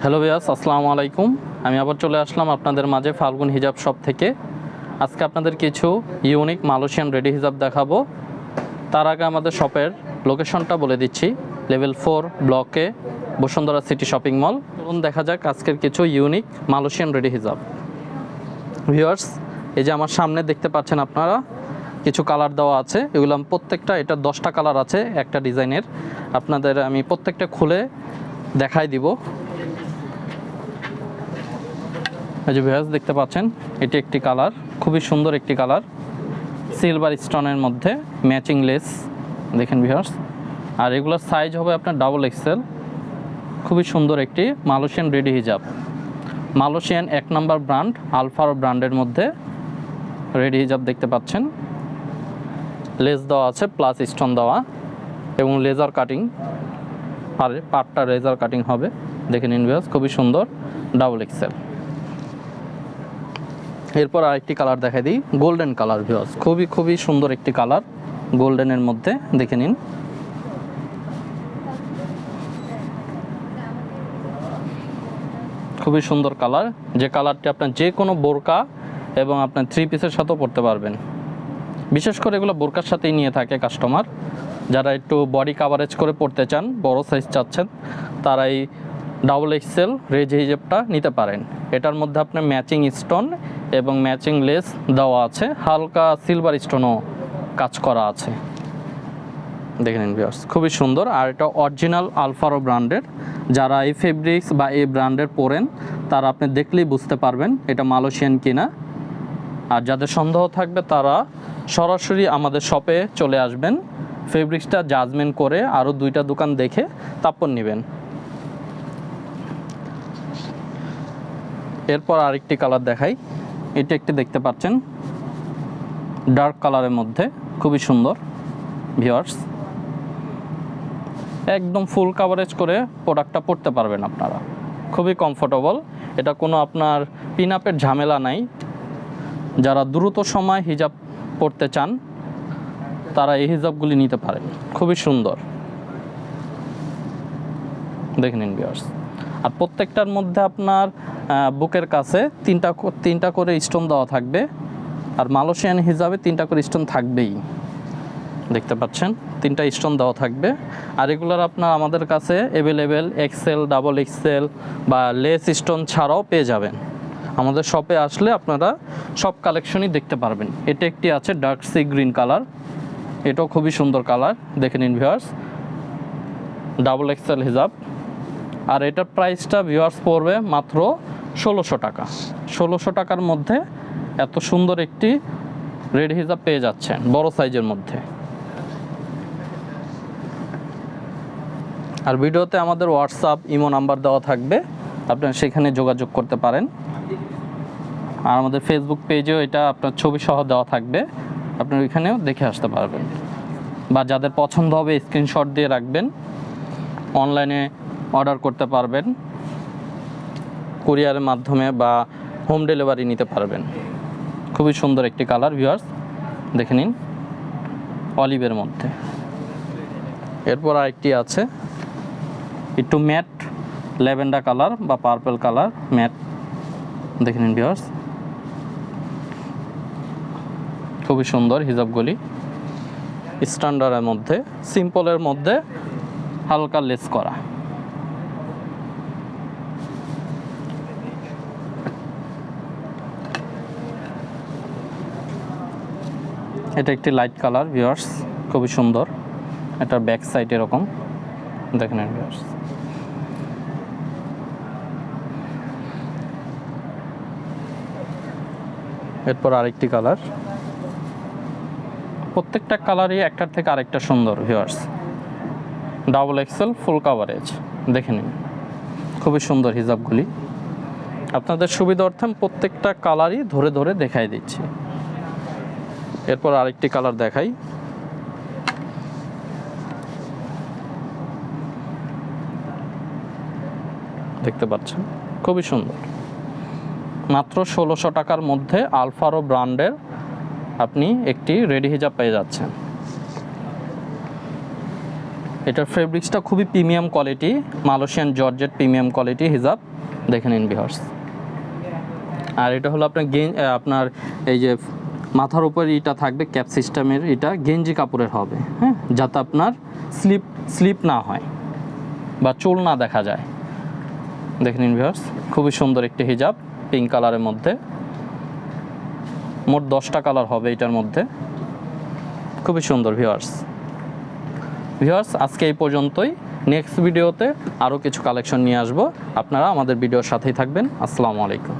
Hello viewers, আসসালামু আলাইকুম। আমি আবার চলে আসলাম আপনাদের মাঝে ফাল্গুন হিজাব শপ থেকে। আজকে আপনাদের কিছু ইউনিক মালয়েশিয়ান রেডি হিজাব দেখাবো। তার আগে আমাদের শপের লোকেশনটা বলে দিচ্ছি। লেভেল 4 ব্লকে বসুন্ধরা সিটি শপিং মল। চলুন দেখা যাক আজকের কিছু ইউনিক মালয়েশিয়ান রেডি হিজাব। ভিউয়ার্স, এই যে আমার সামনে দেখতে পাচ্ছেন আপনারা কিছু কালার দেওয়া আছে। এগুলো প্রত্যেকটা, এটা 10টা কালার আছে একটা ডিজাইনের। আপনাদের আমি প্রত্যেকটা খুলে দেখাই দিব। এই যে ভিউয়ার্স দেখতে পাচ্ছেন, এটি একটি কালার, খুবই সুন্দর একটি কালার, সিলভার স্টোনের মধ্যে ম্যাচিং লেস। দেখেন ভিউয়ার্স, আর এগুলোর সাইজ হবে আপনার ডাবল এক্সেল। খুবই সুন্দর একটি মালয়েশিয়ান রেডি হিজাব। মালয়েশিয়ান 1 নম্বর ব্র্যান্ড আলফারো ব্র্যান্ডের মধ্যে রেডি হিজাব দেখতে পাচ্ছেন। লেস দেওয়া আছে প্লাস স্টোন দেওয়া এবং লেজার কাটিং, আর পাটটা লেজার কাটিং হবে। দেখে নিন ভিউয়ার্স, খুবই সুন্দর ডাবল এক্সেল। এরপর আরেকটি কালার দেখাই দিই, গোল্ডেন কালার। ভিউয়ার্স, খুবই সুন্দর একটি কালার, গোল্ডেনের মধ্যে। দেখে নিন, খুবই সুন্দর কালার, যে কালারটি আপনার যে কোনো বোরকা এবং আপনার 3 পিসের সাথেও পরতে পারবেন। বিশেষ করে এগুলো বোরকার সাথেই নিয়ে থাকে কাস্টমার। যারা একটু বডি কাভারেজ করে পরতে চান, বড় সাইজ চাচ্ছেন, তারা এই ডাবল এক্সেল রেডি হিজাবটা নিতে পারেন। এটার মধ্যে আপনার ম্যাচিং স্টোন এবং ম্যাচিং লেস দেওয়া আছে, হালকা সিলভার স্টোনও কাজ করা আছে। দেখে নিন ভিউয়ার্স, খুবই সুন্দর। আর এটা অরিজিনাল আলফারো ব্র্যান্ডের। যারা এই ফেব্রিক্স বা এই ব্র্যান্ডের পরেন, তারা আপনি দেখলেই বুঝতে পারবেন এটা মালয়েশিয়ান কিনা। আর যাদের সন্দেহ থাকবে তারা সরাসরি আমাদের শপে চলে আসবেন, ফেব্রিক্সটা জাজমেন্ট করে আরও 2টা দোকান দেখে তারপর নেবেন। এরপর আরেকটি কালার দেখাই। এটা একটি দেখতে পাচ্ছেন ডার্ক কালারের মধ্যে, খুবই সুন্দর ভিউয়ার্স। একদম ফুল কাভারেজ করে প্রোডাক্টটা পরতে পারবেন আপনারা, খুবই কমফোর্টেবল। এটা কোনো আপনার পিন আপের ঝামেলা নাই। যারা দ্রুত সময় হিজাব পরতে চান তারা এই হিজাবগুলি নিতে পারেন, খুবই সুন্দর। দেখে নিন ভিউয়ার্স, আর প্রত্যেকটার মধ্যে আপনার বুকের কাছে তিনটা করে স্টোন দেওয়া থাকবে। আর মালয়েশিয়ান হিজাবে 3টা করে স্টোন থাকবেই, দেখতে পাচ্ছেন 3টা স্টোন দেওয়া থাকবে। আর এগুলোর আপনার আমাদের কাছে অ্যাভেলেবেল এক্সেল, ডাবল এক্সেল বা লেস স্টোন ছাড়াও পেয়ে যাবেন। আমাদের শপে আসলে আপনারা সব কালেকশনই দেখতে পারবেন। এটা একটি আছে ডার্ক সি গ্রিন কালার, এটাও খুবই সুন্দর কালার। দেখে নিন ভিউয়ার্স, ডাবল এক্সেল হিজাব। আর এটার প্রাইসটা ভিউয়ার্স পড়বে মাত্র 1600 টাকা। 1600 টাকার মধ্যে এত সুন্দর একটি রেডি হিজাব পেয়ে যাচ্ছেন বড় সাইজের মধ্যে। আর ভিডিওতে আমাদের হোয়াটসঅ্যাপ, ইমো নাম্বার দেওয়া থাকবে, আপনারা সেখানে যোগাযোগ করতে পারেন। আর আমাদের ফেসবুক পেজেও এটা আপনার ছবি সহ দেওয়া থাকবে, আপনারা ওইখানেও দেখে আসতে পারবেন। বা যাদের পছন্দ হবে স্ক্রিনশট দিয়ে রাখবেন, অনলাইনে অর্ডার করতে পারবেন, কুরিয়ারের মাধ্যমে বা হোম ডেলিভারি নিতে পারবেন। খুবই সুন্দর একটি কালার ভিউয়ার্স, দেখে নিন, অলিভের মধ্যে। এরপর আরেকটি আছে একটু ম্যাট ল্যাভেন্ডার কালার বা পার্পল কালার, ম্যাট। দেখে নিন ভিউয়ার্স, খুবই সুন্দর হিজাবগুলি, স্ট্যান্ডার্ডের মধ্যে, সিম্পলের মধ্যে হালকা লেস করা। এটা একটি লাইট কালার ভিউয়ার্স, খুবই সুন্দর। এটার ব্যাক সাইড এরকম, দেখেন ভিউয়ার্স। এরপর আরেকটি কালার, প্রত্যেকটা কালারই একটার থেকে আরেকটা সুন্দর viewers. Double XL full coverage, দেখে নিন, খুবই সুন্দর হিজাবগুলি। আপনাদের সুবিধার্থে প্রত্যেকটা কালারই ধরে ধরে দেখাই দিচ্ছি। এরপর আরেকটি কালার দেখাই, দেখতে পাচ্ছেন, খুবই সুন্দর। মাত্র 1600 টাকার মধ্যে আলফারো ব্র্যান্ডের আপনি একটি রেডি হিজাব পেয়ে যাচ্ছেন। এটার ফেব্রিক্সটা খুবই premium quality, Malaysian georgette premium quality হিজাব, দেখে নিন ভিউয়ার্স। আর এটা হলো আপনার আপনার এই যে মাথার উপর এটা থাকবে ক্যাপ সিস্টেমের, এটা গেঞ্জি কাপড়ের হবে, হ্যাঁ, যাতে আপনার স্লিপ না হয় বা চুল না দেখা যায়। দেখে নিন ভিউয়ার্স, খুবই সুন্দর একটি হিজাব পিঙ্ক কালারের মধ্যে। মোট 10টা কালার হবে এটার মধ্যে, খুবই সুন্দর ভিউয়ার্স। আজকে এই পর্যন্তই। নেক্সট ভিডিওতে আরও কিছু কালেকশন নিয়ে আসবো, আপনারা আমাদের ভিডিওর সাথেই থাকবেন। আসসালামু আলাইকুম।